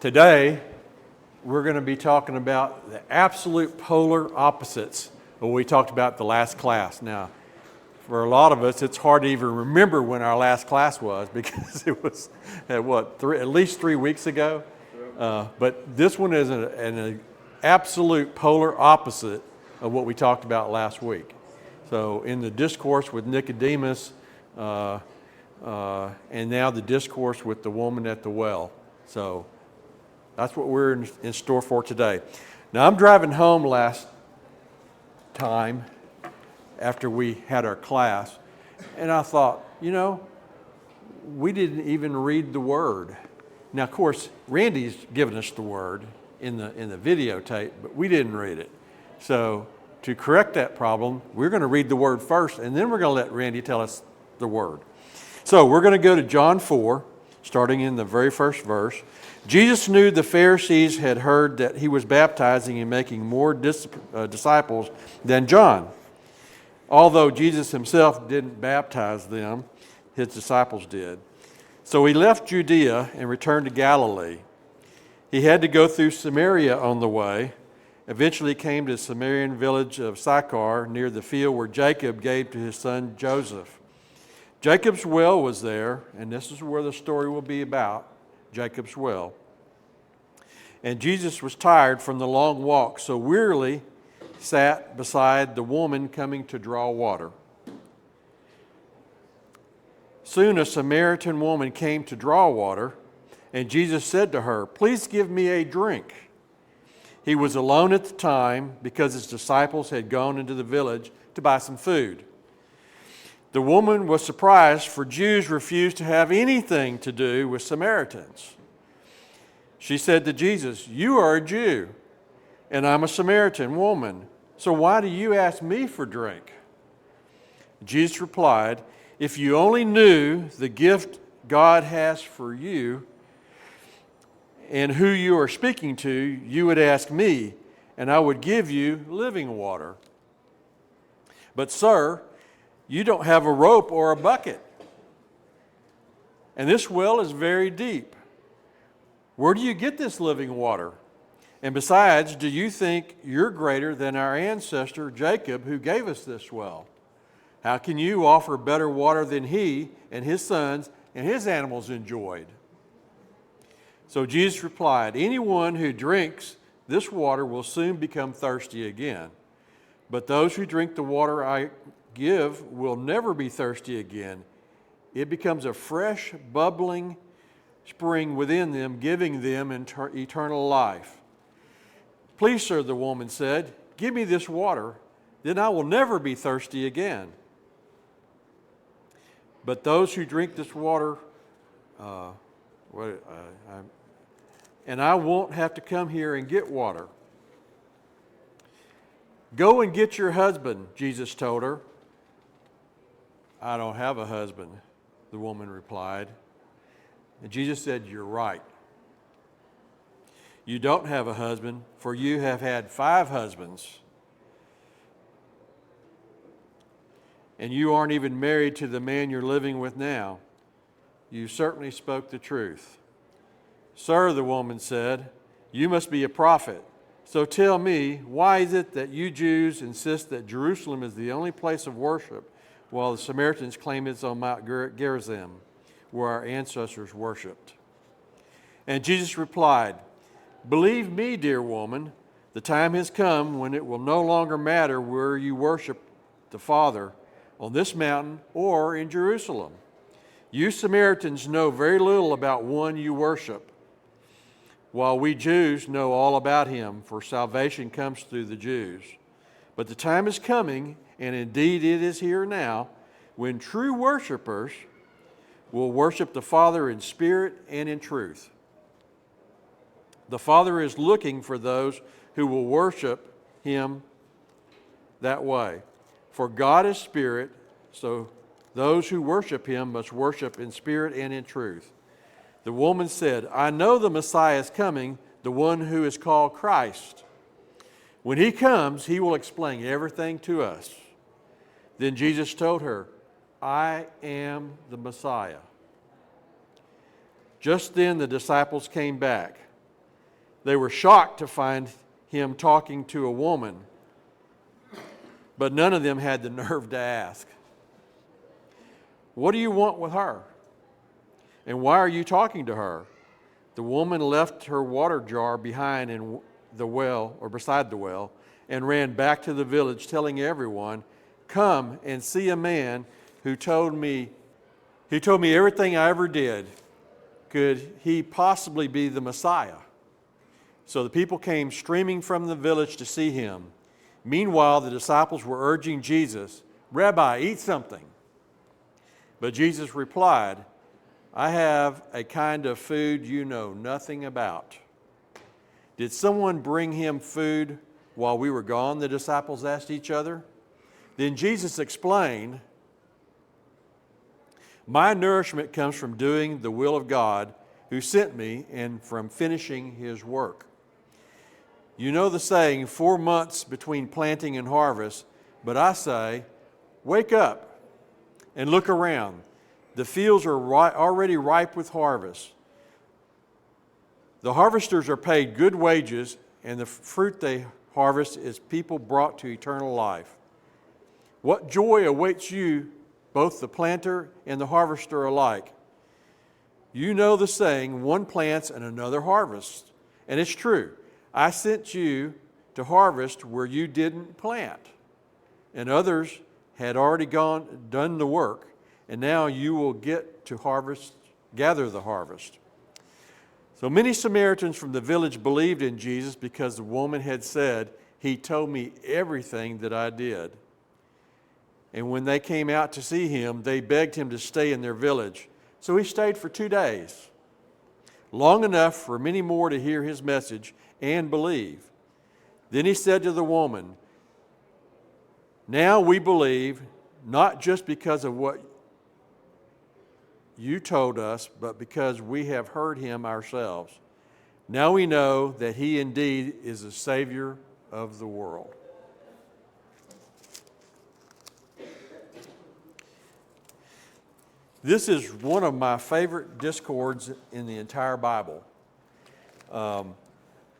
Today, we're going to be talking about the absolute polar opposites of what we talked about the last class. Now, for a lot of us, it's hard to even remember when our last class was because it was at least 3 weeks ago. But this one is an absolute polar opposite of what we talked about last week. So in the discourse with Nicodemus, and now the discourse with the woman at the well. So that's what we're in store for today. Now, I'm driving home last time after we had our class, and I thought, we didn't even read the Word. Now, of course, Randy's given us the Word in the videotape, but we didn't read it. So to correct that problem, we're going to read the Word first, and then we're going to let Randy tell us the Word. So we're going to go to John 4, starting in the very first verse. Jesus knew the Pharisees had heard that he was baptizing and making more disciples than John. Although Jesus himself didn't baptize them, his disciples did. So he left Judea and returned to Galilee. He had to go through Samaria on the way. Eventually came to the Samaritan village of Sychar near the field where Jacob gave to his son Joseph. Jacob's well was there, and this is where the story will be about, Jacob's well. And Jesus was tired from the long walk, so wearily sat beside the woman coming to draw water. Soon a Samaritan woman came to draw water, and Jesus said to her, "Please give me a drink." He was alone at the time because his disciples had gone into the village to buy some food. The woman was surprised, for Jews refused to have anything to do with Samaritans. She said to Jesus, "You are a Jew, and I'm a Samaritan woman. So why do you ask me for drink?" Jesus replied, "If you only knew the gift God has for you and who you are speaking to, you would ask me, and I would give you living water. But sir, you don't have a rope or a bucket, and this well is very deep. Where do you get this living water? And besides, do you think you're greater than our ancestor Jacob, who gave us this well? How can you offer better water than he and his sons and his animals enjoyed?" So Jesus replied, "Anyone who drinks this water will soon become thirsty again. But those who drink the water I give will never be thirsty again. It becomes a fresh, bubbling spring within them, giving them eternal life." "Please, sir," the woman said, "give me this water, then I will never be thirsty again. But those who drink this water, and I won't have to come here and get water." "Go and get your husband," Jesus told her. "I don't have a husband," the woman replied. And Jesus said, "You're right. You don't have a husband, for you have had 5 husbands. And you aren't even married to the man you're living with now. You certainly spoke the truth." "Sir," the woman said, "you must be a prophet. So tell me, why is it that you Jews insist that Jerusalem is the only place of worship, while the Samaritans claim it's on Mount Gerizim, where our ancestors worshipped?" And Jesus replied, "Believe me, dear woman, the time has come when it will no longer matter where you worship the Father, on this mountain or in Jerusalem. You Samaritans know very little about one you worship, while we Jews know all about him, for salvation comes through the Jews. But the time is coming, and indeed it is here now, when true worshipers will worship the Father in spirit and in truth. The Father is looking for those who will worship him that way. For God is spirit, so those who worship him must worship in spirit and in truth." The woman said, "I know the Messiah is coming, the one who is called Christ. When he comes, he will explain everything to us." Then Jesus told her, "I am the Messiah." Just then the disciples came back. They were shocked to find him talking to a woman, but none of them had the nerve to ask, "What do you want with her? And why are you talking to her?" The woman left her water jar behind in the well, or beside the well, and ran back to the village, telling everyone, "Come and see a man who told me everything I ever did. Could he possibly be the Messiah?" So the people came streaming from the village to see him. Meanwhile, the disciples were urging Jesus, "Rabbi, eat something." But Jesus replied, "I have a kind of food you know nothing about." "Did someone bring him food while we were gone?" the disciples asked each other. Then Jesus explained, "My nourishment comes from doing the will of God who sent me and from finishing his work. You know the saying, 4 months between planting and harvest, but I say, wake up and look around. The fields are already ripe with harvest. The harvesters are paid good wages, and the fruit they harvest is people brought to eternal life. What joy awaits you, both the planter and the harvester alike. You know the saying, one plants and another harvests. And it's true. I sent you to harvest where you didn't plant, and others had already done the work, and now you will get to gather the harvest." So many Samaritans from the village believed in Jesus because the woman had said, "He told me everything that I did." And when they came out to see him, they begged him to stay in their village. So he stayed for 2 days, long enough for many more to hear his message and believe. Then he said to the woman, "Now we believe, not just because of what you told us, but because we have heard him ourselves. Now we know that he indeed is the Savior of the world." This is one of my favorite discords in the entire Bible.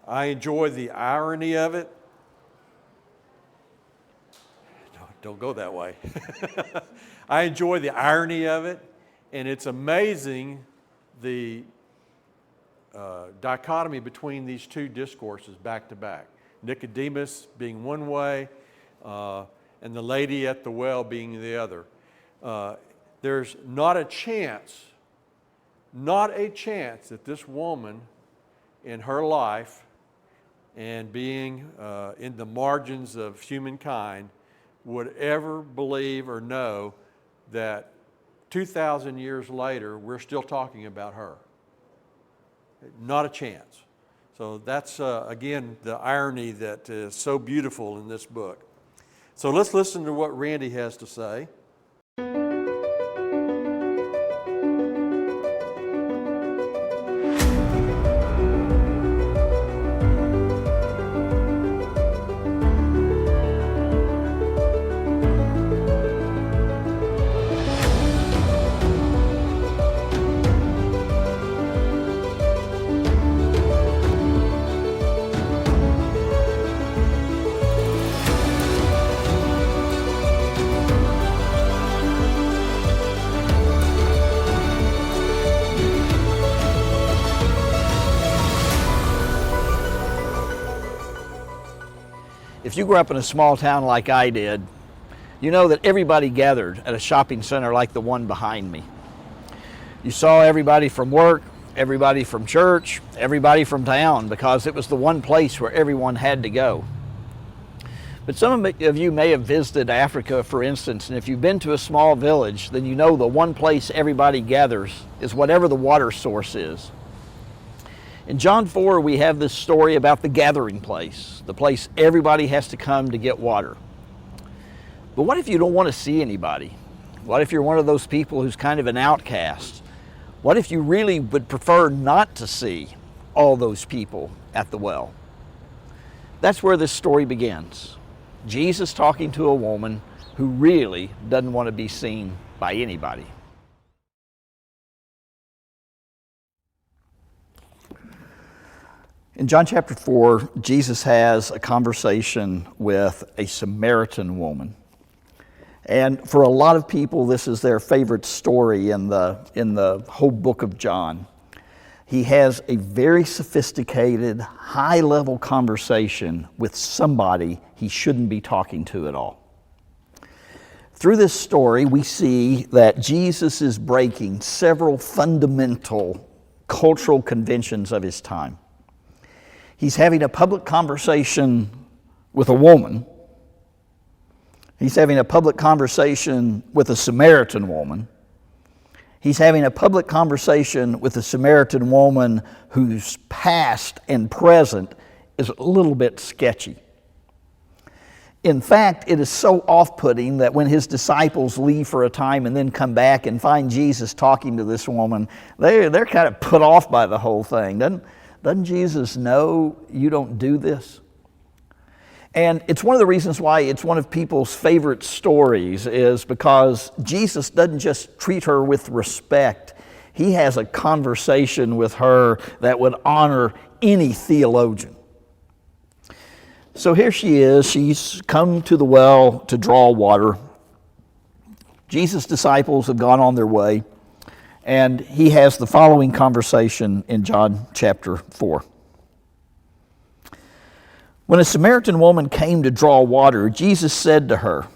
I enjoy the irony of it. No, don't go that way. I enjoy the irony of it, and it's amazing the dichotomy between these two discourses back to back. Nicodemus being one way, and the lady at the well being the other. There's not a chance that this woman in her life and being in the margins of humankind would ever believe or know that 2,000 years later we're still talking about her. Not a chance. So that's, again, the irony that is so beautiful in this book. So let's listen to what Randy has to say. If you grew up in a small town like I did, you know that everybody gathered at a shopping center like the one behind me. You saw everybody from work, everybody from church, everybody from town, because it was the one place where everyone had to go. But some of you may have visited Africa, for instance, and if you've been to a small village, then you know the one place everybody gathers is whatever the water source is. In John 4, we have this story about the gathering place, the place everybody has to come to get water. But what if you don't want to see anybody? What if you're one of those people who's kind of an outcast? What if you really would prefer not to see all those people at the well? That's where this story begins. Jesus talking to a woman who really doesn't want to be seen by anybody. In John chapter 4, Jesus has a conversation with a Samaritan woman. And for a lot of people, this is their favorite story in the whole book of John. He has a very sophisticated, high-level conversation with somebody he shouldn't be talking to at all. Through this story, we see that Jesus is breaking several fundamental cultural conventions of his time. He's having a public conversation with a woman. He's having a public conversation with a Samaritan woman. He's having a public conversation with a Samaritan woman whose past and present is a little bit sketchy. In fact, it is so off-putting that when his disciples leave for a time and then come back and find Jesus talking to this woman, they're kind of put off by the whole thing. Doesn't Jesus know you don't do this? And it's one of the reasons why it's one of people's favorite stories, is because Jesus doesn't just treat her with respect. He has a conversation with her that would honor any theologian. So here she is. She's come to the well to draw water. Jesus' disciples have gone on their way, and he has the following conversation in John chapter 4. When a Samaritan woman came to draw water, Jesus said to her,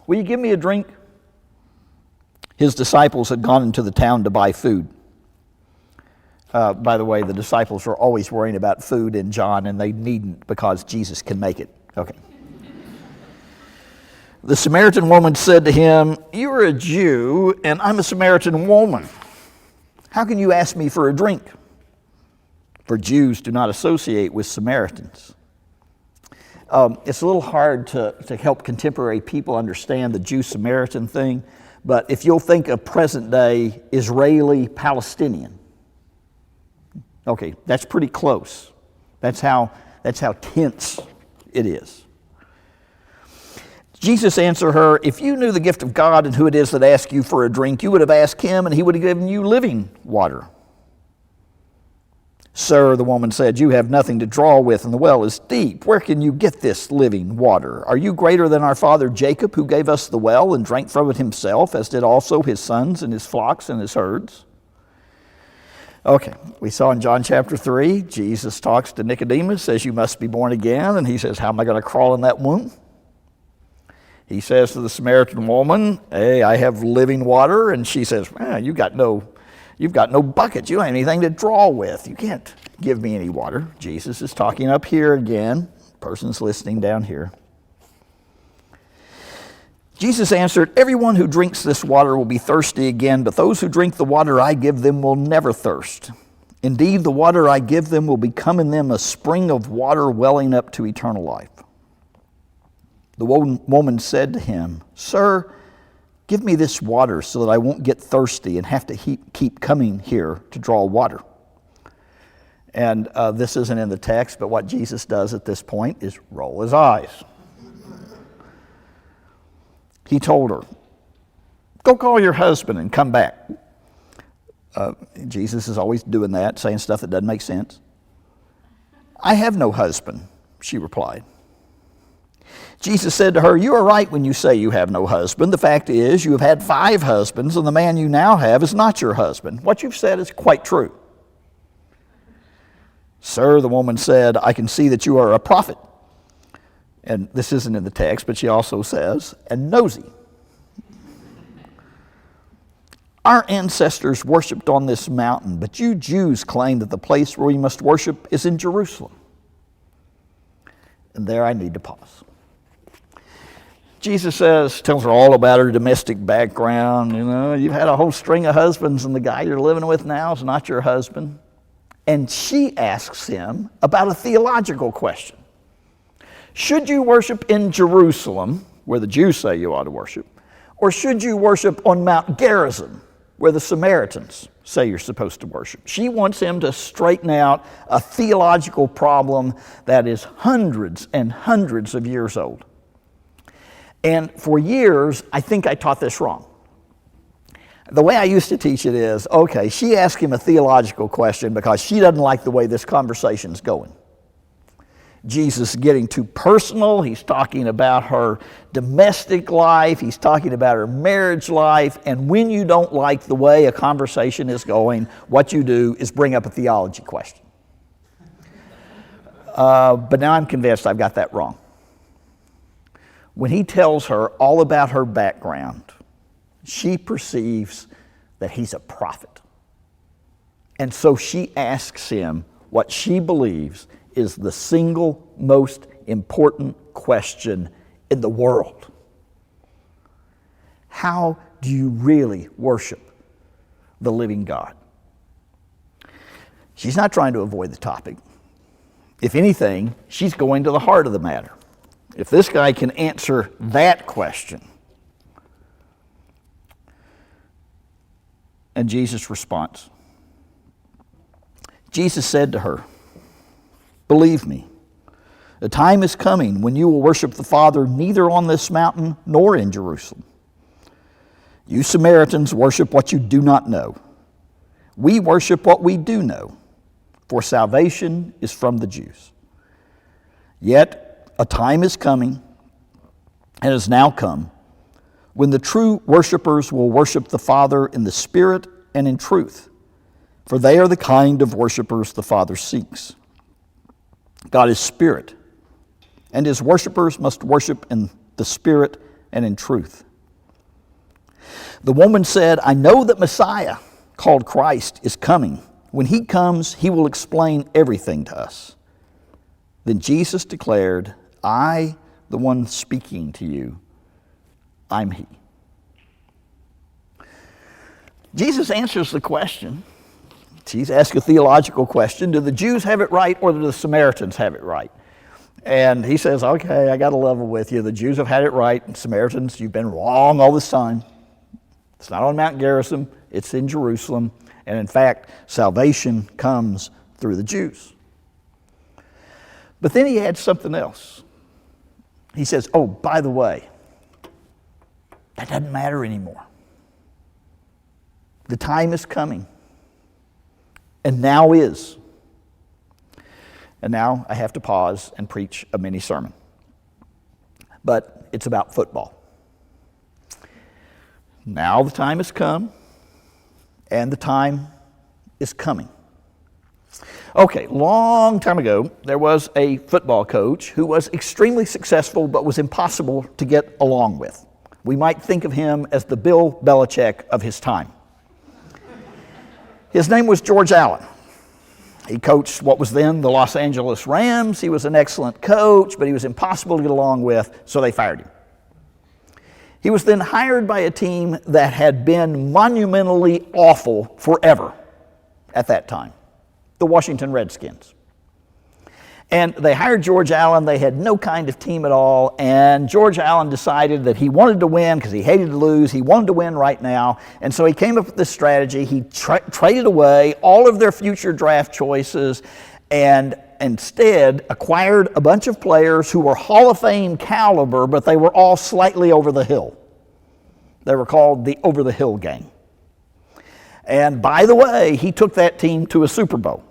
"Will you give me a drink?" His disciples had gone into the town to buy food. By the way, the disciples are always worrying about food in John, and they needn't, because Jesus can make it. Okay. The Samaritan woman said to him, "You are a Jew, and I'm a Samaritan woman. How can you ask me for a drink?" For Jews do not associate with Samaritans. It's a little hard to help contemporary people understand the Jew-Samaritan thing, but if you'll think of present-day Israeli-Palestinian, okay, that's pretty close. That's how tense it is. Jesus answered her, "If you knew the gift of God and who it is that asks you for a drink, you would have asked him, and he would have given you living water." "Sir," the woman said, "you have nothing to draw with, and the well is deep. Where can you get this living water? Are you greater than our father Jacob, who gave us the well and drank from it himself, as did also his sons and his flocks and his herds?" Okay, we saw in John chapter 3, Jesus talks to Nicodemus, says, "You must be born again." And he says, "How am I going to crawl in that womb?" He says to the Samaritan woman, "Hey, I have living water." And she says, "You've got no bucket. You don't have anything to draw with. You can't give me any water." Jesus is talking up here again. Person's listening down here. Jesus answered, "Everyone who drinks this water will be thirsty again, but those who drink the water I give them will never thirst. Indeed, the water I give them will become in them a spring of water welling up to eternal life." The woman said to him, "Sir, give me this water so that I won't get thirsty and have to keep coming here to draw water." And this isn't in the text, but what Jesus does at this point is roll his eyes. He told her, "Go call your husband and come back." Jesus is always doing that, saying stuff that doesn't make sense. "I have no husband," she replied. Jesus said to her, "You are right when you say you have no husband. The fact is, you have had 5 husbands, and the man you now have is not your husband. What you've said is quite true." "Sir," the woman said, "I can see that you are a prophet." And this isn't in the text, but she also says, "and nosy. Our ancestors worshipped on this mountain, but you Jews claim that the place where we must worship is in Jerusalem." And there I need to pause. Jesus tells her all about her domestic background. You've had a whole string of husbands, and the guy you're living with now is not your husband. And she asks him about a theological question. Should you worship in Jerusalem, where the Jews say you ought to worship, or should you worship on Mount Gerizim, where the Samaritans say you're supposed to worship? She wants him to straighten out a theological problem that is hundreds and hundreds of years old. And for years, I think I taught this wrong. The way I used to teach it is, okay, she asked him a theological question because she doesn't like the way this conversation's going. Jesus is getting too personal. He's talking about her domestic life. He's talking about her marriage life. And when you don't like the way a conversation is going, what you do is bring up a theology question. But now I'm convinced I've got that wrong. When he tells her all about her background, she perceives that he's a prophet. And so she asks him what she believes is the single most important question in the world. How do you really worship the living God? She's not trying to avoid the topic. If anything, she's going to the heart of the matter. If this guy can answer that question. And Jesus' response. Jesus said to her, "Believe me, the time is coming when you will worship the Father neither on this mountain nor in Jerusalem. You Samaritans worship what you do not know. We worship what we do know, for salvation is from the Jews. Yet a time is coming, and has now come, when the true worshipers will worship the Father in the Spirit and in truth, for they are the kind of worshipers the Father seeks. God is Spirit, and His worshipers must worship in the Spirit and in truth." The woman said, "I know that Messiah, called Christ, is coming. When He comes, He will explain everything to us." Then Jesus declared, "I, the one speaking to you, I'm He." Jesus answers the question. He's asked a theological question. Do the Jews have it right or do the Samaritans have it right? And he says, okay, I got to level with you. The Jews have had it right. And Samaritans, you've been wrong all this time. It's not on Mount Gerizim. It's in Jerusalem. And in fact, salvation comes through the Jews. But then he adds something else. He says, oh, by the way, that doesn't matter anymore. The time is coming. And now is. And now I have to pause and preach a mini sermon. But it's about football. Now the time has come, and the time is coming. Okay, long time ago, there was a football coach who was extremely successful but was impossible to get along with. We might think of him as the Bill Belichick of his time. His name was George Allen. He coached what was then the Los Angeles Rams. He was an excellent coach, but he was impossible to get along with, so they fired him. He was then hired by a team that had been monumentally awful forever at that time, the Washington Redskins. And they hired George Allen. They had no kind of team at all. And George Allen decided that he wanted to win because he hated to lose. He wanted to win right now. And so he came up with this strategy. He traded away all of their future draft choices and instead acquired a bunch of players who were Hall of Fame caliber, but they were all slightly over the hill. They were called the Over the Hill Gang. And by the way, he took that team to a Super Bowl,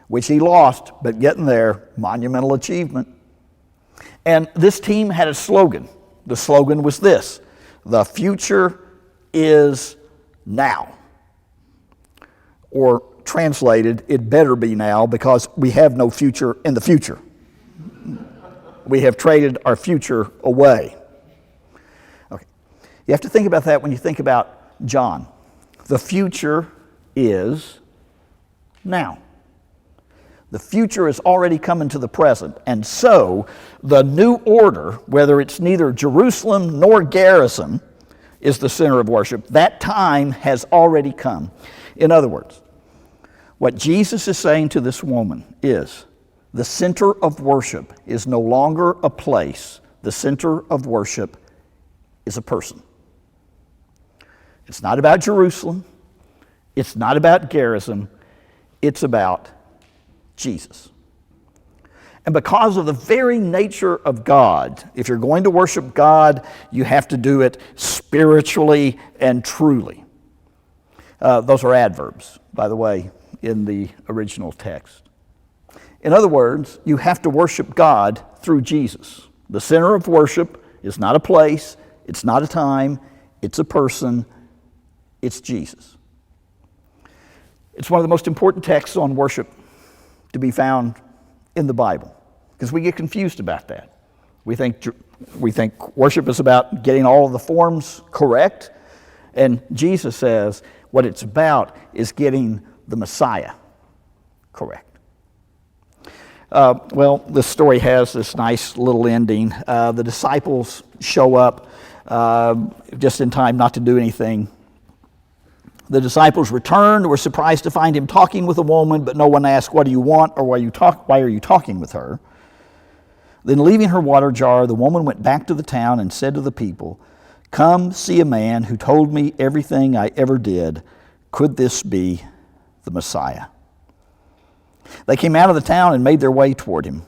which he lost, but getting there, monumental achievement. And this team had a slogan. The slogan was this: the future is now. Or translated, it better be now because we have no future in the future. We have traded our future away. Okay. You have to think about that when you think about John. The future is now. The future is already coming to the present. And so the new order, whether it's neither Jerusalem nor Gerizim, is the center of worship. That time has already come. In other words, what Jesus is saying to this woman is the center of worship is no longer a place. The center of worship is a person. It's not about Jerusalem. It's not about Gerizim. It's about Jesus. And because of the very nature of God, if you're going to worship God, you have to do it spiritually and truly. Those are adverbs, by the way, in the original text. In other words, you have to worship God through Jesus. The center of worship is not a place, it's not a time, it's a person, it's Jesus. It's one of the most important texts on worship to be found in the Bible, because we get confused about that. We think worship is about getting all of the forms correct, and Jesus says what it's about is getting the Messiah correct. Well, this story has this nice little ending. The disciples show up just in time not to do anything. The disciples returned, were surprised to find him talking with a woman, but no one asked, "What do you want?" or why are you talking with her? Then leaving her water jar, the woman went back to the town and said to the people, "Come see a man who told me everything I ever did. Could this be the Messiah?" They came out of the town and made their way toward him.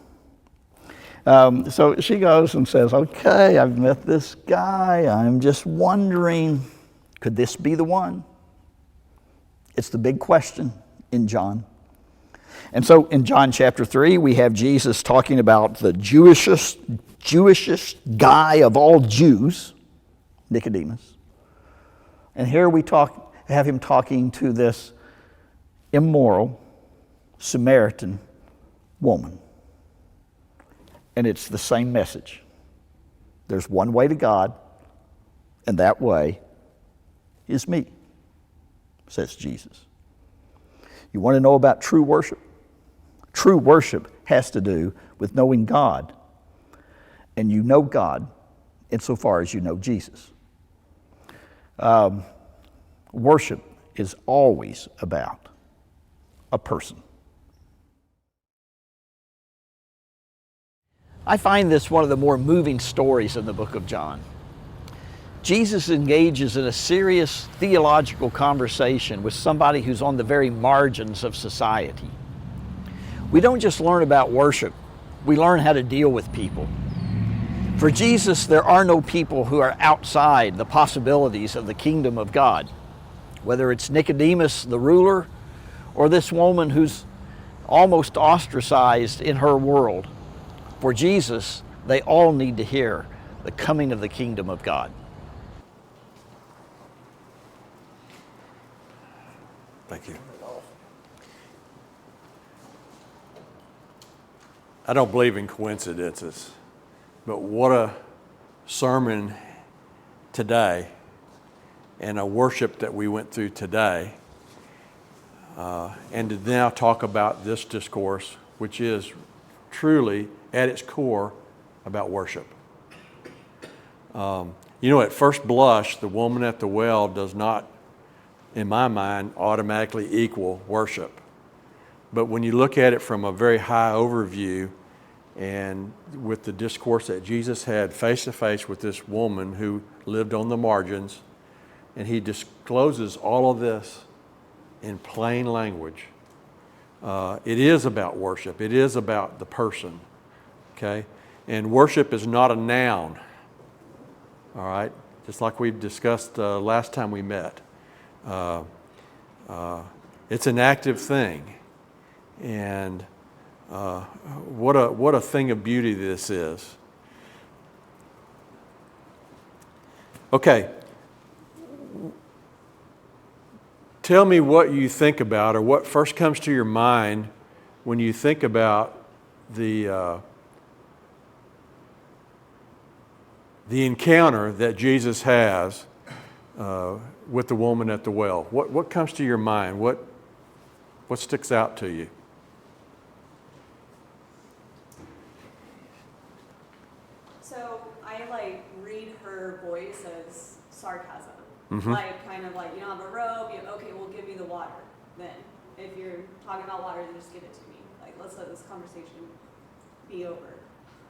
So she goes and says, "Okay, I've met this guy. I'm just wondering, could this be the one?" It's the big question in John. And so in John chapter 3, we have Jesus talking about the Jewishest guy of all Jews, Nicodemus. And here we have him talking to this immoral Samaritan woman. And it's the same message. There's one way to God, and that way is me, says Jesus. You want to know about true worship? True worship has to do with knowing God. And you know God insofar as you know Jesus. Worship is always about a person. I find this one of the more moving stories in the book of John. Jesus engages in a serious theological conversation with somebody who's on the very margins of society. We don't just learn about worship, we learn how to deal with people. For Jesus, there are no people who are outside the possibilities of the kingdom of God. Whether it's Nicodemus, the ruler, or this woman who's almost ostracized in her world. For Jesus, they all need to hear the coming of the kingdom of God. Thank you. I don't believe in coincidences, but what a sermon today and a worship that we went through today. And to now talk about this discourse, which is truly at its core about worship. At first blush, the woman at the well does not, in my mind, automatically equal worship. But when you look at it from a very high overview and with the discourse that Jesus had face to face with this woman who lived on the margins, and he discloses all of this in plain language. It is about worship. It is about the person, okay? And worship is not a noun, all right? Just like we've discussed last time we met. It's an active thing. And what a thing of beauty this is. Okay. Tell me what you think about, or what first comes to your mind when you think about the encounter that Jesus has with the woman at the well. What comes to your mind? What sticks out to you? So I read her voice as sarcasm. Mm-hmm. Kind of like, you don't have a robe, okay, well give me the water then. If you're talking about water, then just give it to me. Let's let this conversation be over.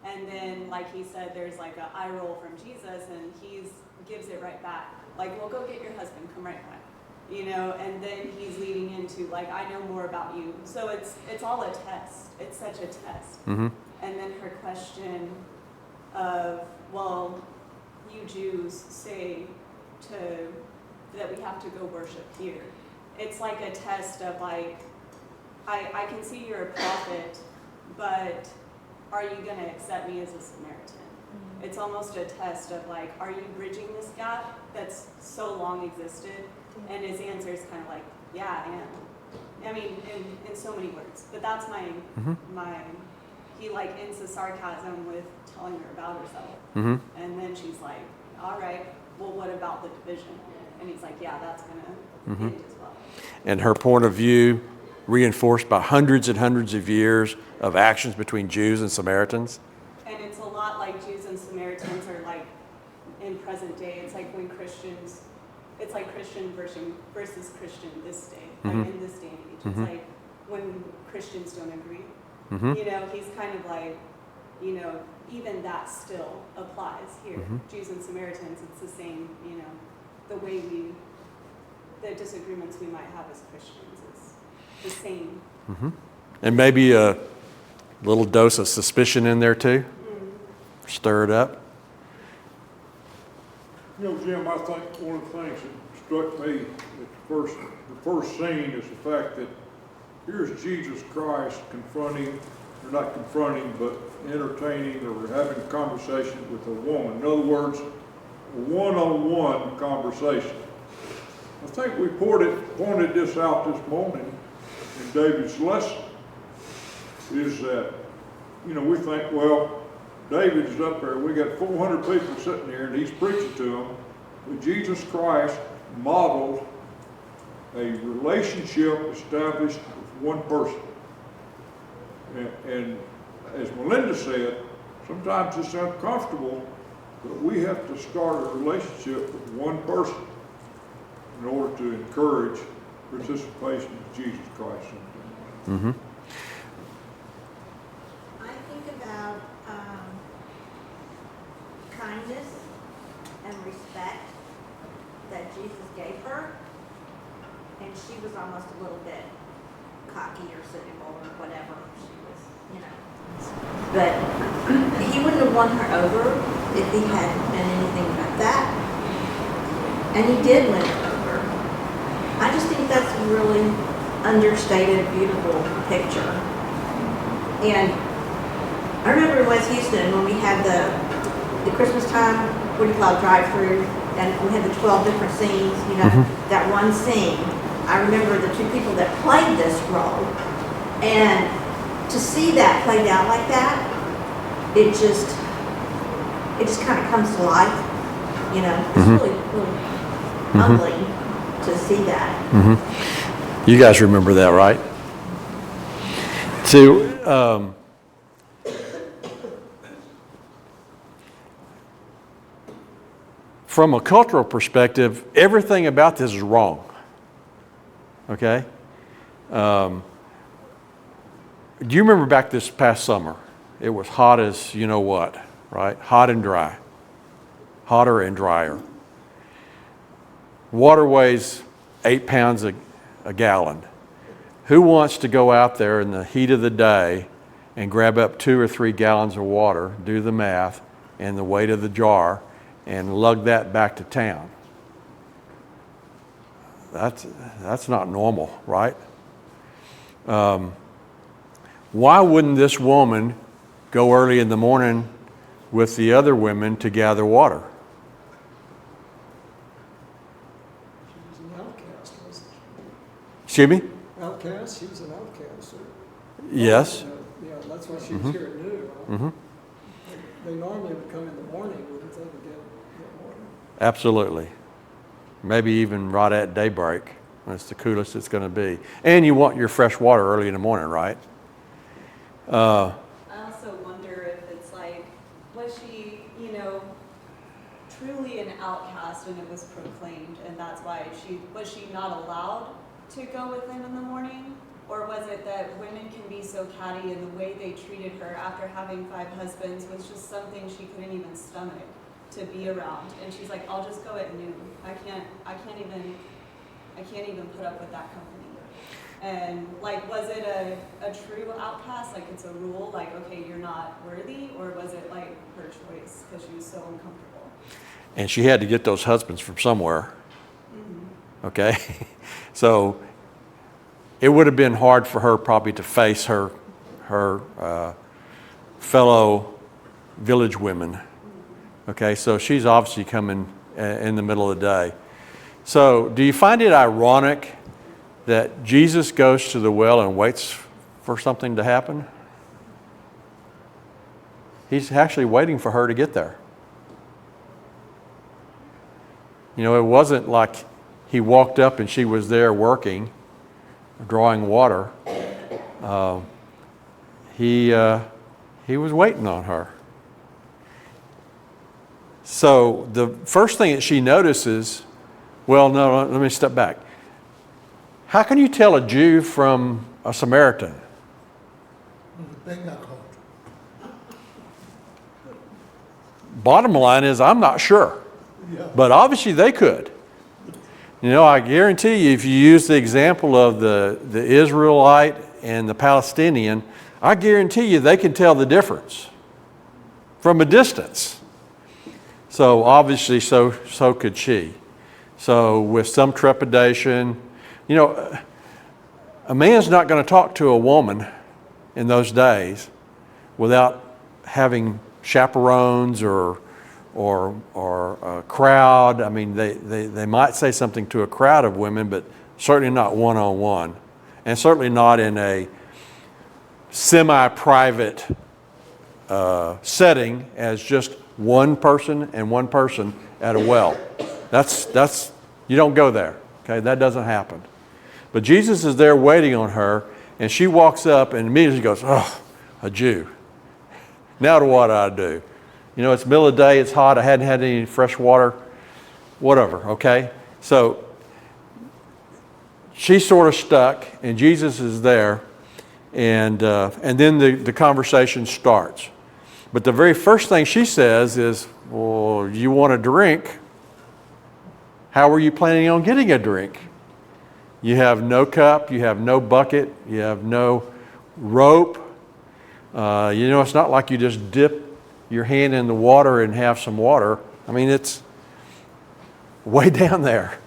And then, like he said, there's an eye roll from Jesus, and he gives it right back. Well, go get your husband, come right back. And then he's leading into, I know more about you. So it's all a test. It's such a test. Mm-hmm. And then her question of, well, you Jews say that we have to go worship here. it's like a test of like, I can see you're a prophet, but are you going to accept me as a Samaritan? It's almost a test of like, are you bridging this gap that's so long existed? And his answer is kind of like, yeah, I am. I mean, in so many words. But that's he like ends the sarcasm with telling her about herself. And then she's like, all right, well, what about the division? And he's like, yeah, that's going to end as well. And her point of view reinforced by hundreds and hundreds of years of actions between Jews and Samaritans. And it's a lot like Jews and Samaritans are like in present day. It's like when Christians, it's like Christian versus Christian this day, like in this day and age. It's like when Christians don't agree. You know, he's kind of like, you know, even that still applies here. Jews and Samaritans, it's the same, you know, the way the disagreements we might have as Christians is the same. And maybe a little dose of suspicion in there too. Stir it up. You know, Jim, I think one of the things that struck me at the first scene is the fact that here's Jesus Christ confronting, or not confronting, but entertaining or having a conversation with a woman. In other words, a one-on-one conversation. I think we pointed this out this morning in David's lesson, is that, you know, we think, well, David's up there, we got 400 people sitting here and he's preaching to them, but Jesus Christ modeled a relationship established with one person. And as Melinda said, sometimes it's uncomfortable, but we have to start a relationship with one person in order to encourage participation with Jesus Christ. I think about kindness and respect that Jesus gave her, and she was almost a little bit cocky or cynical or whatever she was, you know. But he wouldn't have won her over if he hadn't been anything but that. And he did win her over. I just think that's a really understated, beautiful picture. And I remember in West Houston when we had the Christmas time, what do you call it, drive-through, and we had the 12 different scenes, you know, that one scene. I remember the two people that played this role, and to see that played out like that, it just kind of comes to life, you know. It's really humbling to see that. You guys remember that, right? From a cultural perspective, everything about this is wrong. Okay? Do you remember back this past summer? It was hot as you know what, right? Hot and dry. Hotter and drier. Water weighs 8 pounds a gallon. Who wants to go out there in the heat of the day and grab up 2 or 3 gallons of water, do the math, and the weight of the jar, and lug that back to town? That's not normal, right? Why wouldn't this woman go early in the morning with the other women to gather water? She was an outcast, wasn't she? Excuse me? Outcast? She was an outcast. Yes. Yeah, that's why she was here at noon. They normally would come in the morning, wouldn't they, to get water? Absolutely. Maybe even right at daybreak when it's the coolest it's going to be. And you want your fresh water early in the morning, right? I also wonder if it's like, was she, you know, truly an outcast and it was proclaimed, and that's why was she not allowed to go with him in the morning? Or was it that women can be so catty and the way they treated her after having 5 husbands was just something she couldn't even stomach to be around? And she's like, I'll just go at noon. I can't even put up with that company. And like, was it a true outcast? Like it's a rule, like, okay, you're not worthy? Or was it like her choice because she was so uncomfortable? And she had to get those husbands from somewhere. Okay? So it would have been hard for her probably to face her fellow village women. Okay, so she's obviously coming in the middle of the day. So do you find it ironic that Jesus goes to the well and waits for something to happen? He's actually waiting for her to get there. You know, it wasn't like he walked up and she was there working, drawing water. He was waiting on her. So the first thing that she notices, well, no, let me step back. How can you tell a Jew from a Samaritan? Bottom line is, I'm not sure. But obviously they could. You know, I guarantee you, if you use the example of the Israelite and the Palestinian, I guarantee you they can tell the difference from a distance. So obviously, so could she. So with some trepidation, you know, a man's not going to talk to a woman in those days without having chaperones or a crowd. I mean, they might say something to a crowd of women, but certainly not one-on-one, and certainly not in a semi-private setting as just one person and one person at a well. That's you don't go there. Okay, that doesn't happen. But Jesus is there waiting on her, and she walks up and immediately goes, "Oh, a Jew. Now what do I do? You know, it's middle of the day, it's hot, I hadn't had any fresh water, whatever," okay? So she's sort of stuck, and Jesus is there, and then the conversation starts. But the very first thing she says is, "Well, you want a drink? How are you planning on getting a drink? You have no cup, you have no bucket, you have no rope. You know, it's not like you just dip your hand in the water and have some water. I mean, it's way down there.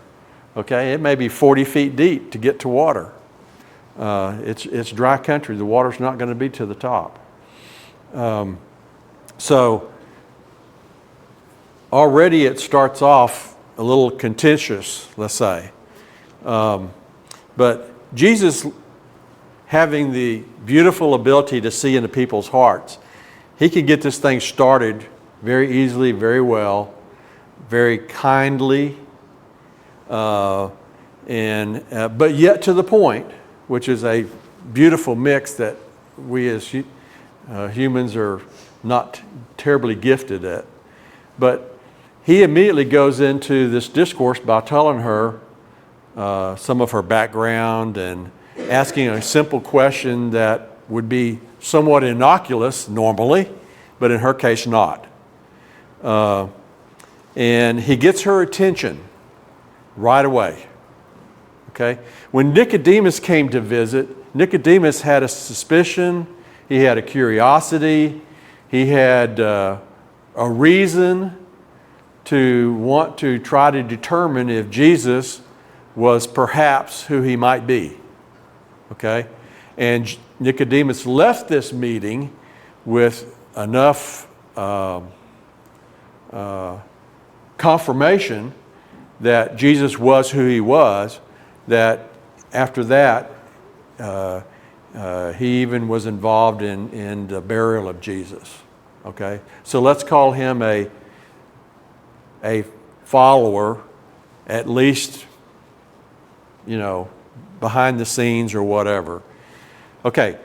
Okay, it may be 40 feet deep to get to water. It's dry country. The water's not going to be to the top. So already it starts off a little contentious, let's say. But Jesus, having the beautiful ability to see into people's hearts, he can get this thing started very easily, very well, very kindly, but yet to the point, which is a beautiful mix that we as humans are not terribly gifted at. But he immediately goes into this discourse by telling her some of her background and asking a simple question that would be somewhat innocuous normally, but in her case not. And he gets her attention right away. Okay? When Nicodemus came to visit, Nicodemus had a suspicion, he had a curiosity, he had a reason to want to try to determine if Jesus was perhaps who he might be. Okay? And Nicodemus left this meeting with enough confirmation that Jesus was who he was, that after that, he even was involved in the burial of Jesus. Okay? So let's call him a follower, at least, you know, behind the scenes or whatever. Okay,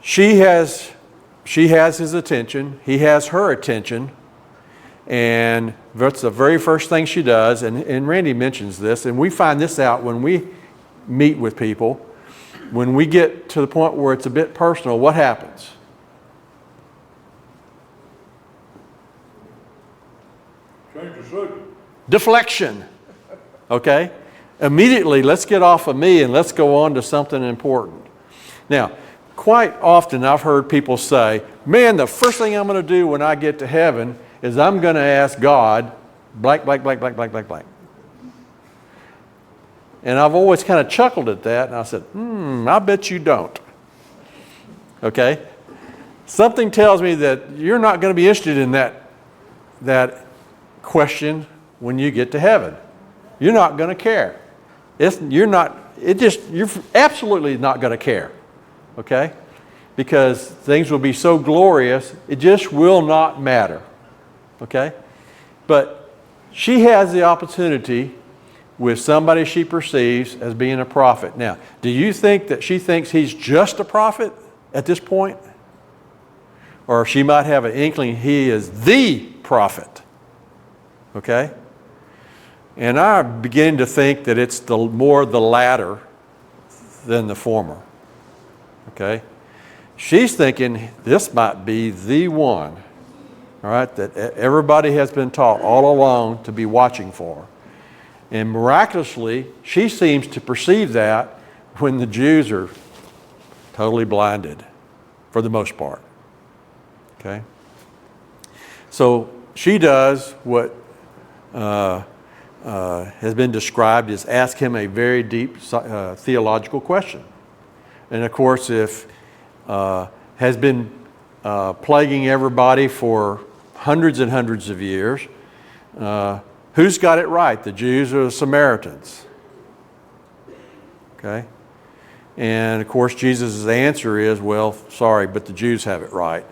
she has his attention, he has her attention, and that's the very first thing she does, and Randy mentions this, and we find this out when we meet with people. When we get to the point where it's a bit personal, what happens? Change the subject. Deflection. Okay? Immediately, let's get off of me and let's go on to something important. Now, quite often I've heard people say, "Man, the first thing I'm going to do when I get to heaven is I'm going to ask God, blank, blank, blank, blank, blank, blank, blank." And I've always kind of chuckled at that, and I said, I bet you don't. Okay? Something tells me that you're not going to be interested in that question when you get to heaven. You're not going to care. You're absolutely not going to care. Okay? Because things will be so glorious, it just will not matter. Okay? But she has the opportunity with somebody she perceives as being a prophet. Now, do you think that she thinks he's just a prophet at this point? Or she might have an inkling he is the prophet. Okay? And I begin to think that it's more the latter than the former. Okay? She's thinking this might be the one, all right, that everybody has been taught all along to be watching for. And miraculously, she seems to perceive that when the Jews are totally blinded, for the most part. Okay? So she does what has been described as ask him a very deep theological question. And of course, if has been plaguing everybody for hundreds and hundreds of years, who's got it right, the Jews or the Samaritans? Okay? And of course, Jesus' answer is, well, sorry, but the Jews have it right.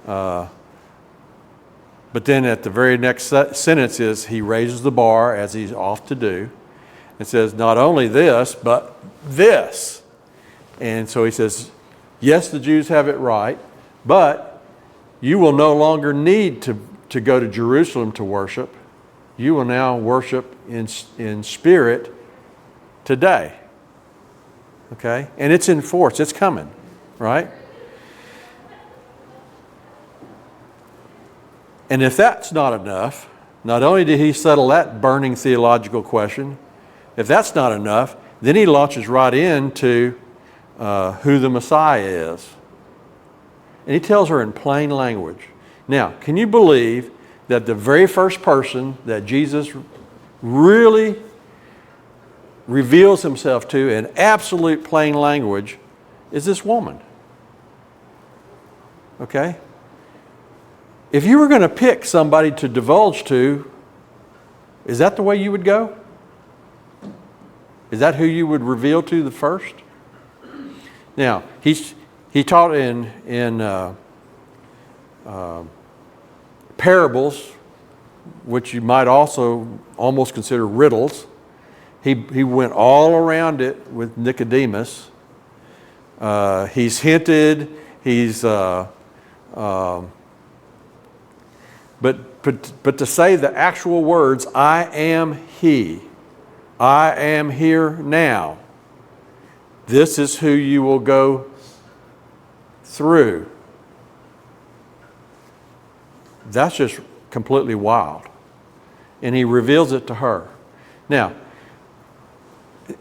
But then at the very next sentence is he raises the bar, as he's off to do, and says, not only this, but this. And so he says, yes, the Jews have it right, but you will no longer need to go to Jerusalem to worship. You will now worship in spirit today. Okay? And it's in force. It's coming. Right? And if that's not enough, not only did he settle that burning theological question, if that's not enough, then he launches right into who the Messiah is. And he tells her in plain language. Now, can you believe that the very first person that Jesus really reveals himself to in absolute plain language is this woman? Okay? If you were going to pick somebody to divulge to, is that the way you would go? Is that who you would reveal to the first? Now, he taught in parables, which you might also almost consider riddles. He went all around it with Nicodemus. He's hinted. But to say the actual words, I am He, I am here now, this is who you will go through. That's just completely wild. And he reveals it to her. Now,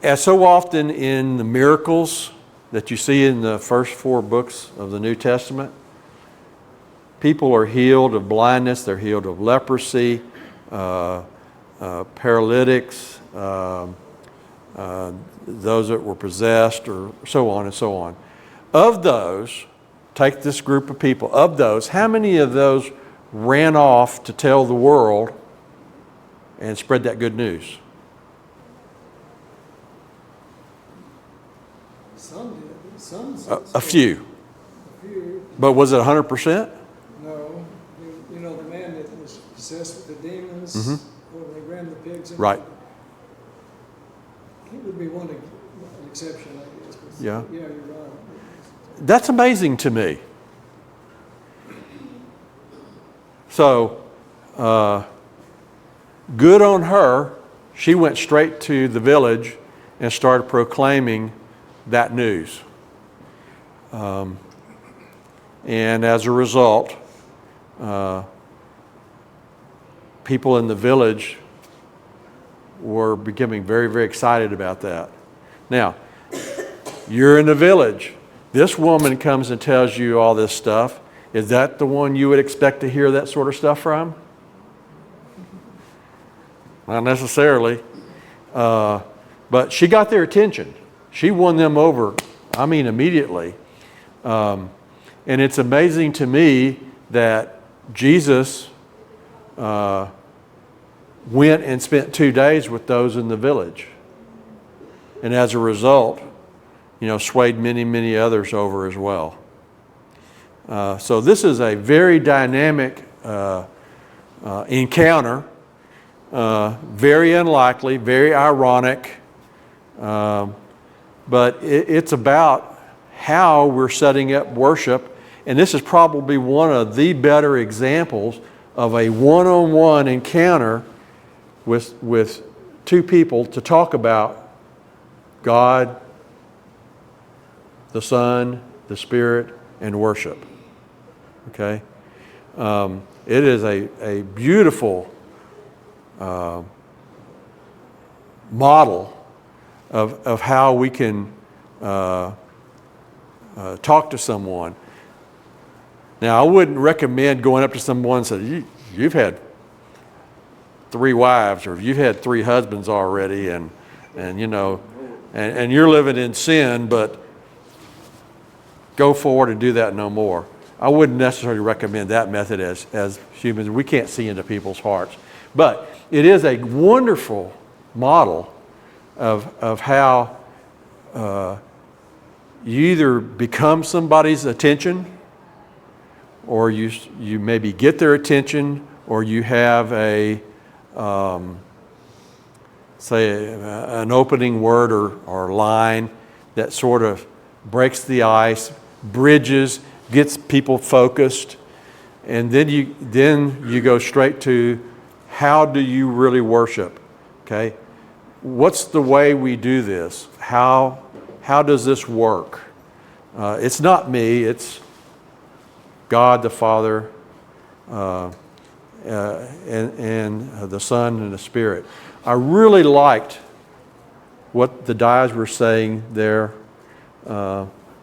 as so often in the miracles that you see in the first 4 books of the New Testament, people are healed of blindness, they're healed of leprosy, paralytics, those that were possessed, or so on and so on. Of those, take this group of people, of those, how many of those ran off to tell the world and spread that good news? Some did, some A few. A few, But was it 100%? no. You know, the man that was possessed with the demons, when they ran the pigs in. Right. He would be an exception, I guess. But Yeah. Yeah, you're right. That's amazing to me. So, good on her. She went straight to the village and started proclaiming that news. And as a result, people in the village were becoming very, very excited about that. Now, you're in the village. This woman comes and tells you all this stuff. Is that the one you would expect to hear that sort of stuff from? Not necessarily. But she got their attention. She won them over, I mean, immediately. And it's amazing to me that Jesus went and spent 2 days with those in the village. And as a result, swayed many, many others over as well. So this is a very dynamic encounter, very unlikely, very ironic, but it's about how we're setting up worship. And this is probably one of the better examples of a one-on-one encounter with two people to talk about God, the Son, the Spirit, and worship. Okay? It is a beautiful model of how we can talk to someone. Now, I wouldn't recommend going up to someone and saying, you've had 3 wives, or you've had 3 husbands already, and you're living in sin, but go forward and do that no more. I wouldn't necessarily recommend that method as humans. We can't see into people's hearts. But it is a wonderful model of how you either become somebody's attention, or you maybe get their attention, or you have an opening word or line that sort of breaks the ice, bridges, gets people focused, and then you go straight to, how do you really worship? Okay, what's the way we do this? How does this work? It's not me. It's God the Father and the Son and the Spirit. I really liked what the guys were saying there.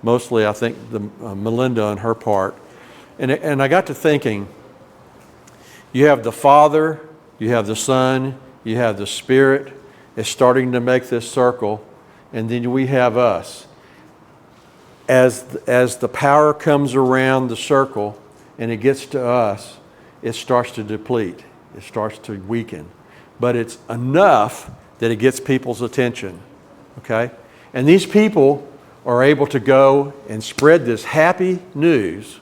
Mostly, I think, Melinda on her part. And I got to thinking, you have the Father, you have the Son, you have the Spirit. It's starting to make this circle. And then we have us. As the power comes around the circle and it gets to us, it starts to deplete. It starts to weaken. But it's enough that it gets people's attention. Okay? And these people are able to go and spread this happy news,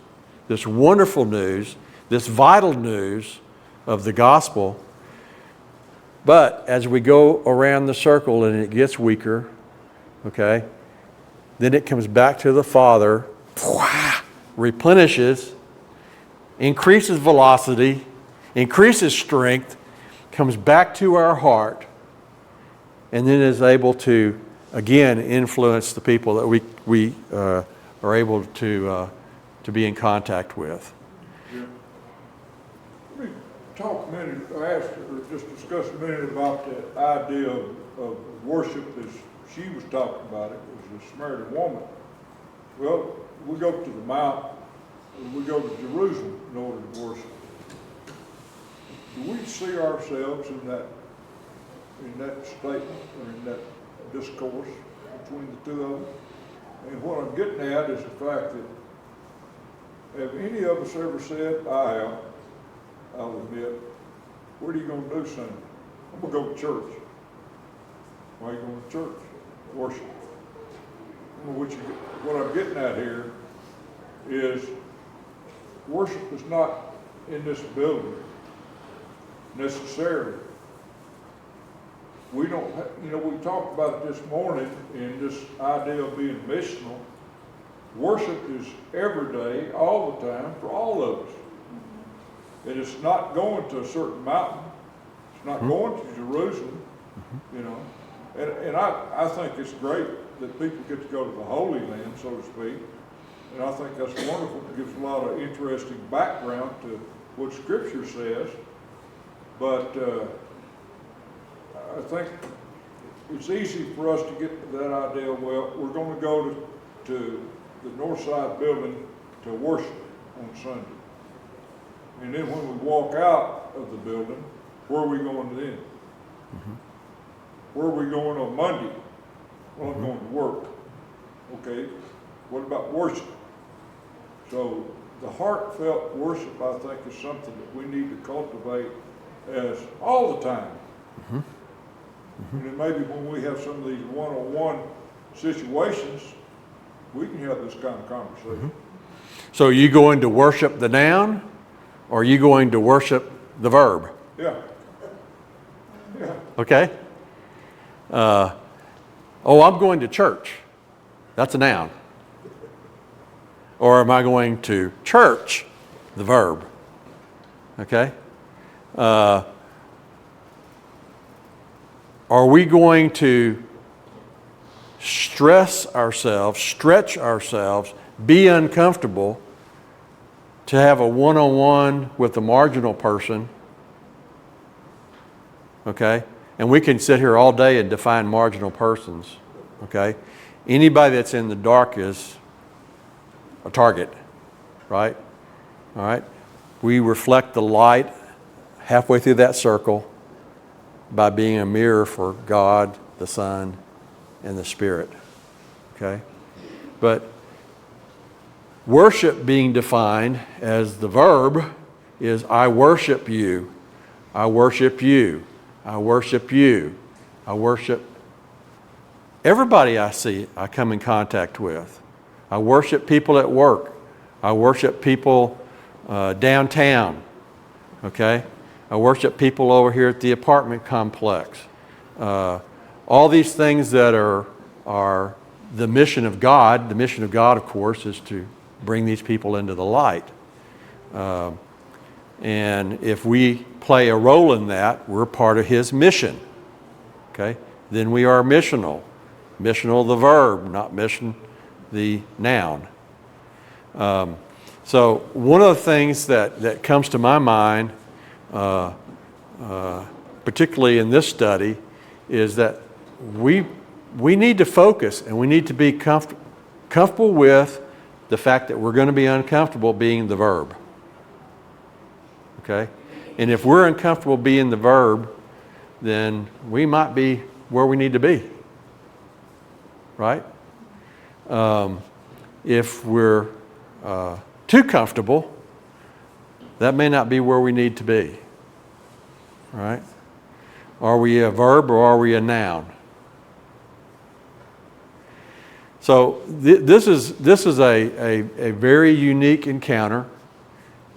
this wonderful news, this vital news of the gospel. But as we go around the circle and it gets weaker, okay, then it comes back to the Father, replenishes, increases velocity, increases strength, comes back to our heart, and then is able to again influence the people that we are able to be in contact with. Yeah. Let me talk a minute, or just discuss a minute about the idea of worship as she was talking about it, as the Samaritan woman. Well, we go to the mount, we go to Jerusalem in order to worship. Do we see ourselves in that statement, or in that discourse between the two of them? And what I'm getting at is the fact that, have any of us ever said, I have, I'll admit, what are you going to do Sunday? I'm going to go to church. Why are you going to church? Worship. What I'm getting at here is worship is not in this building necessarily. We don't, we talked about it this morning in this idea of being missional. Worship is every day, all the time, for all of us. And it's not going to a certain mountain. It's not going to Jerusalem, And I think it's great that people get to go to the Holy Land, so to speak. And I think that's wonderful. It gives a lot of interesting background to what Scripture says. But I think it's easy for us to get to that idea, well, we're going to go to the north side building to worship on Sunday. And then when we walk out of the building, where are we going then? where are we going on Monday? Well, I'm going to work. Okay, what about worship? So the heartfelt worship, I think, is something that we need to cultivate as all the time. And then maybe when we have some of these one-on-one situations, we can have this kind of conversation. So are you going to worship the noun, or are you going to worship the verb? Yeah. Yeah. Okay? I'm going to church. That's a noun. Or am I going to church, the verb? Okay? Are we going to stress ourselves, stretch ourselves, be uncomfortable to have a one-on-one with a marginal person? Okay? And we can sit here all day and define marginal persons. Okay? Anybody that's in the dark is a target, right? All right? We reflect the light halfway through that circle by being a mirror for God, the Son, and the Spirit. Okay? But worship being defined as the verb is I worship you, I worship you, I worship you, I worship everybody I see, I come in contact with. I worship people at work. I worship people downtown. Okay? I worship people over here at the apartment complex. All these things that are the mission of God. The mission of God, of course, is to bring these people into the light. And if we play a role in that, we're part of His mission. Okay? Then we are missional. Missional, the verb, not mission, the noun. So one of the things that comes to my mind, particularly in this study, is that we need to focus and we need to be comfortable with the fact that we're going to be uncomfortable being the verb. Okay? And if we're uncomfortable being the verb, then we might be where we need to be. Right? If we're too comfortable, that may not be where we need to be. Right? Are we a verb or are we a noun? So this is a very unique encounter.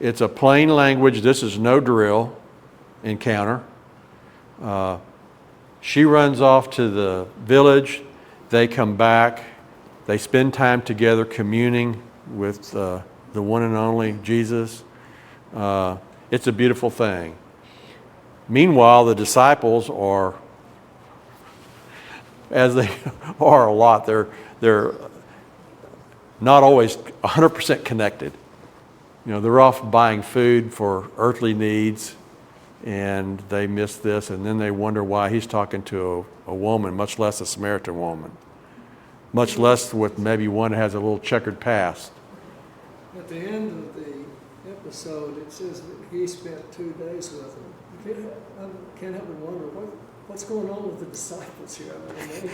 It's a plain language. This is no drill encounter. She runs off to the village. They come back. They spend time together communing with the one and only Jesus. It's a beautiful thing. Meanwhile, the disciples are, as they are a lot, they're not always 100% connected. You know, they're off buying food for earthly needs, and they miss this, and then they wonder why he's talking to a woman, much less a Samaritan woman, much less with maybe one that has a little checkered past. At the end of the episode, it says that he spent 2 days with them. I can't help but wonder what's going on with the disciples here. I mean,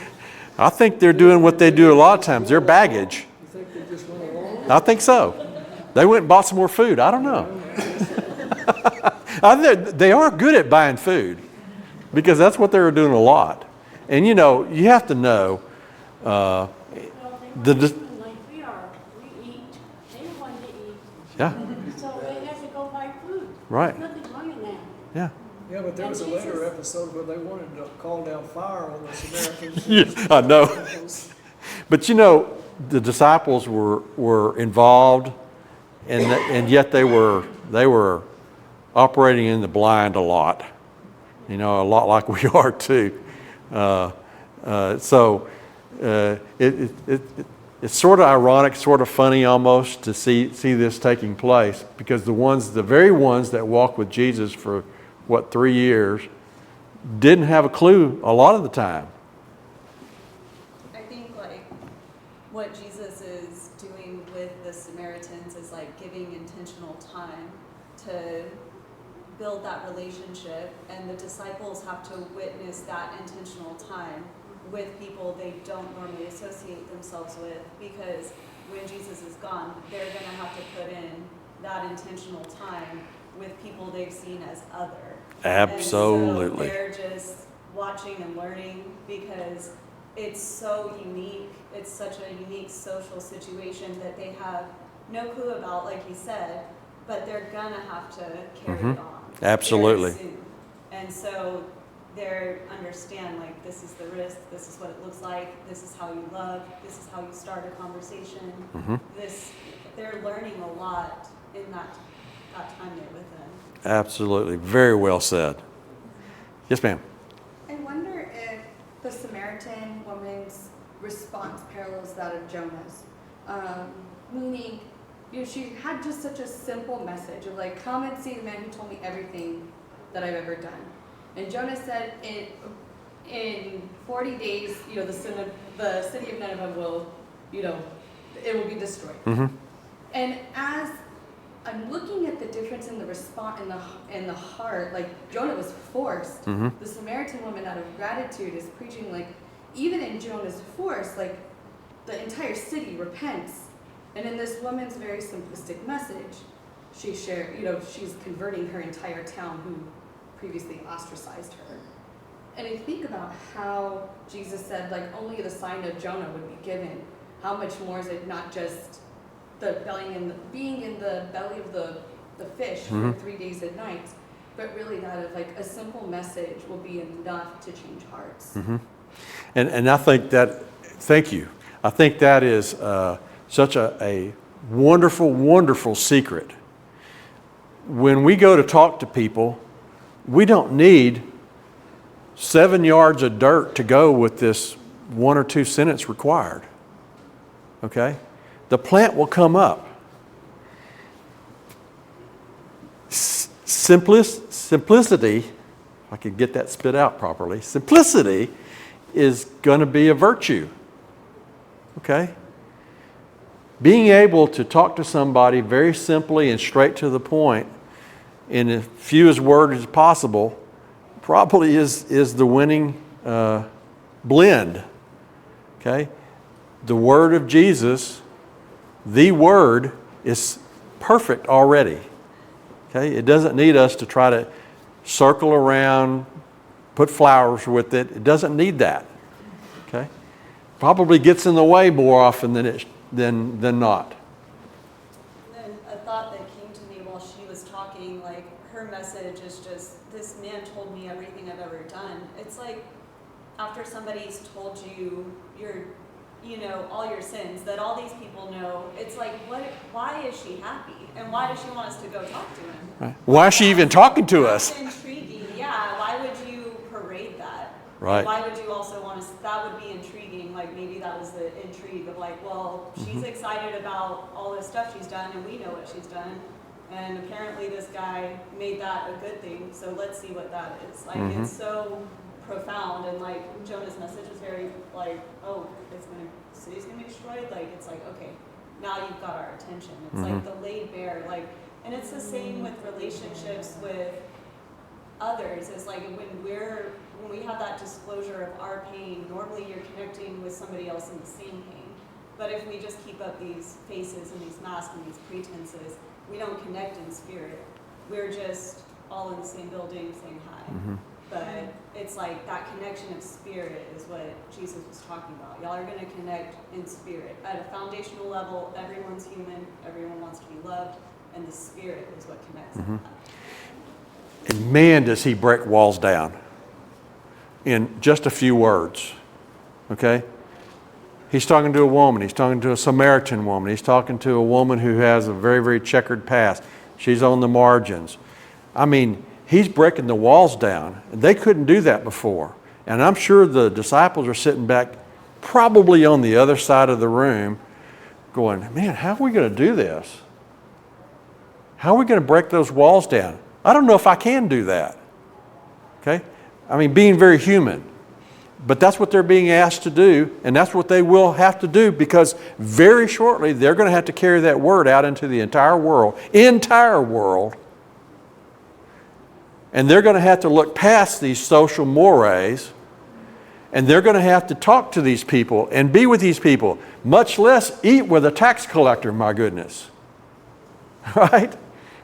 I think they're doing what they do a lot of times. They're baggage. you think they just went along? I think so. They went and bought some more food. I don't know. They are good at buying food because that's what they were doing a lot. And you know, you have to know Like we are, we eat, they want to eat, yeah, so they have to go buy food. right, There's nothing wrong in that. yeah. Yeah, but there was a later episode where they wanted to call down fire on the Samaritans. Yeah, I know. But you know, the disciples were involved, and yet they were operating in the blind a lot. You know, a lot like we are too. It's sort of ironic, sort of funny almost to see this taking place, because the very ones that walked with Jesus for 3 years didn't have a clue a lot of the time. I think like what Jesus is doing with the Samaritans is like giving intentional time to build that relationship, and the disciples have to witness that intentional time with people they don't normally associate themselves with, because when Jesus is gone, they're going to have to put in that intentional time with people they've seen as other. Absolutely. And so they're just watching and learning, because it's so unique. It's such a unique social situation that they have no clue about, like he said, but they're gonna have to carry it on. Absolutely. Very soon. And so they understand, like, this is the risk, this is what it looks like, this is how you love, this is how you start a conversation. They're learning a lot in that time they're with them. Absolutely. Very well said. Yes, ma'am. I wonder if the Samaritan woman's response parallels that of Jonah's. Meaning, she had just such a simple message of like, come and see the man who told me everything that I've ever done. And Jonah said, in 40 days, the city of Nineveh will, it will be destroyed. And as I'm looking at the difference in the response in the heart, like Jonah was forced. The Samaritan woman, out of gratitude, is preaching, like, even in Jonah's force, like, the entire city repents. And in this woman's very simplistic message, she shared, she's converting her entire town who previously ostracized her. And I think about how Jesus said, like, only the sign of Jonah would be given. How much more is it not just being in the belly of the fish for 3 days and nights, but really that of, like, a simple message will be enough to change hearts. And I think that, thank you. I think that is such a wonderful, wonderful secret. When we go to talk to people, we don't need 7 yards of dirt to go with this 1 or 2 sentence required. Okay? The plant will come up. Simplicity, if I could get that spit out properly, simplicity is going to be a virtue. Okay? Being able to talk to somebody very simply and straight to the point in as few as words as possible probably is the winning blend. Okay? The word of Jesus, the word, is perfect already. Okay? It doesn't need us to try to circle around, put flowers with it. It doesn't need that. Okay? Probably gets in the way more often than not. And then a thought that came to me while she was talking, like, her message is just, this man told me everything I've ever done. It's like, after somebody's told you all your sins, that all these people know, it's like, why is she happy? And why does she want us to go talk to him? Right. Why is she even talking to us? That's intriguing, yeah. Why would you parade that? Right. And why would you also want to, that would be intriguing, like, maybe that was the intrigue of, like, well, she's excited about all this stuff she's done, and we know what she's done, and apparently this guy made that a good thing, so let's see what that is. Like, it's so profound, and, like, Jonah's message is very, like, oh, city's gonna be destroyed. Like, it's like, okay, now you've got our attention. It's like the laid bare, like, and it's the same with relationships with others. It's like when we have that disclosure of our pain, normally you're connecting with somebody else in the same pain. But if we just keep up these faces and these masks and these pretenses, we don't connect in spirit. We're just all in the same building saying hi. But it's like that connection of spirit is what Jesus was talking about. Y'all are going to connect in spirit. At a foundational level, everyone's human, everyone wants to be loved, and the spirit is what connects them. And man, does he break walls down in just a few words. Okay? He's talking to a woman. He's talking to a Samaritan woman. He's talking to a woman who has a very, very checkered past. She's on the margins. I mean, he's breaking the walls down. They couldn't do that before. And I'm sure the disciples are sitting back probably on the other side of the room going, man, how are we going to do this? How are we going to break those walls down? I don't know if I can do that. Okay? I mean, being very human. But that's what they're being asked to do, and that's what they will have to do, because very shortly they're going to have to carry that word out into the entire world. And they're going to have to look past these social mores, and they're going to have to talk to these people and be with these people, much less eat with a tax collector, my goodness. Right?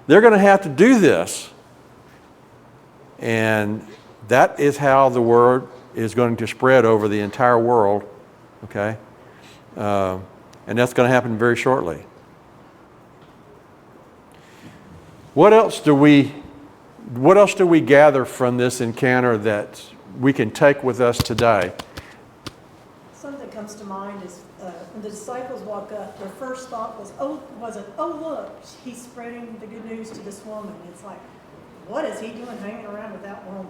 They're going to have to do this. And that is how the word is going to spread over the entire world, okay? And that's going to happen very shortly. What else do we gather from this encounter that we can take with us today? Something that comes to mind is when the disciples walk up, their first thought wasn't, oh look, he's spreading the good news to this woman. It's like, what is he doing hanging around with that woman?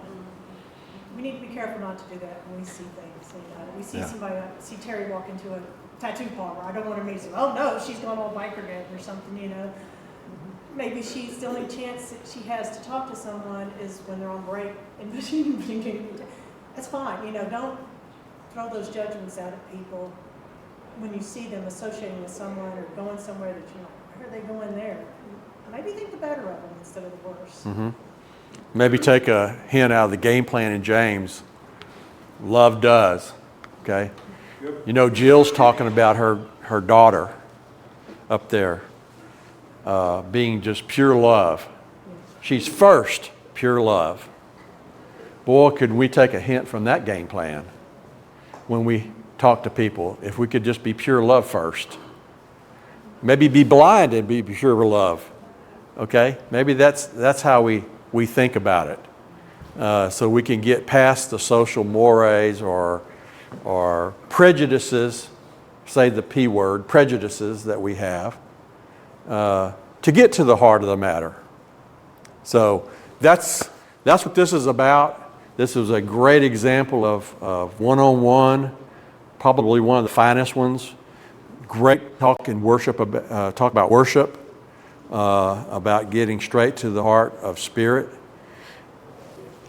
We need to be careful not to do that when we see things. We see somebody, see Terry walk into a tattoo parlor. I don't want to meet him. Oh no, she's gone all biker dead or something, Maybe she's the only chance that she has to talk to someone is when they're on break. And that's fine, don't throw those judgments out at people when you see them associating with someone or going somewhere that why are they going there? Maybe think the better of them instead of the worse. Mm-hmm. Maybe take a hint out of the game plan in James. Love does, okay? Yep. Jill's talking about her daughter up there being just pure love. She's first pure love. Boy, could we take a hint from that game plan when we talk to people, if we could just be pure love first. Maybe be blind and be pure love, okay? Maybe that's how we think about it. So we can get past the social mores or prejudices, say the P word, prejudices that we have, to get to the heart of the matter. So that's what this is about. This is a great example of one-on-one, probably one of the finest ones. Great talk about worship, about getting straight to the heart of spirit.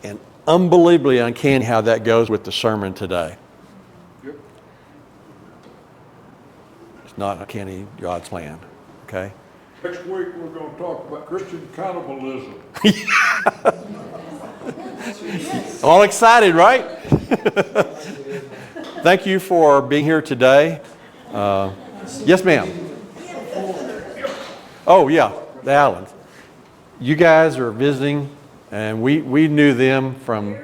And unbelievably uncanny how that goes with the sermon today. Yep. It's not uncanny God's plan, okay? Next week, we're going to talk about Christian cannibalism. All excited, right? Thank you for being here today. Yes, ma'am. Oh, yeah, the Allens. You guys are visiting, and we knew them from,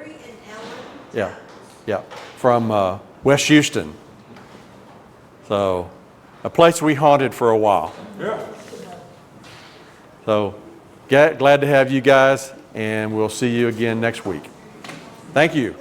from West Houston. So, a place we haunted for a while. Yeah. So, glad to have you guys, and we'll see you again next week. Thank you.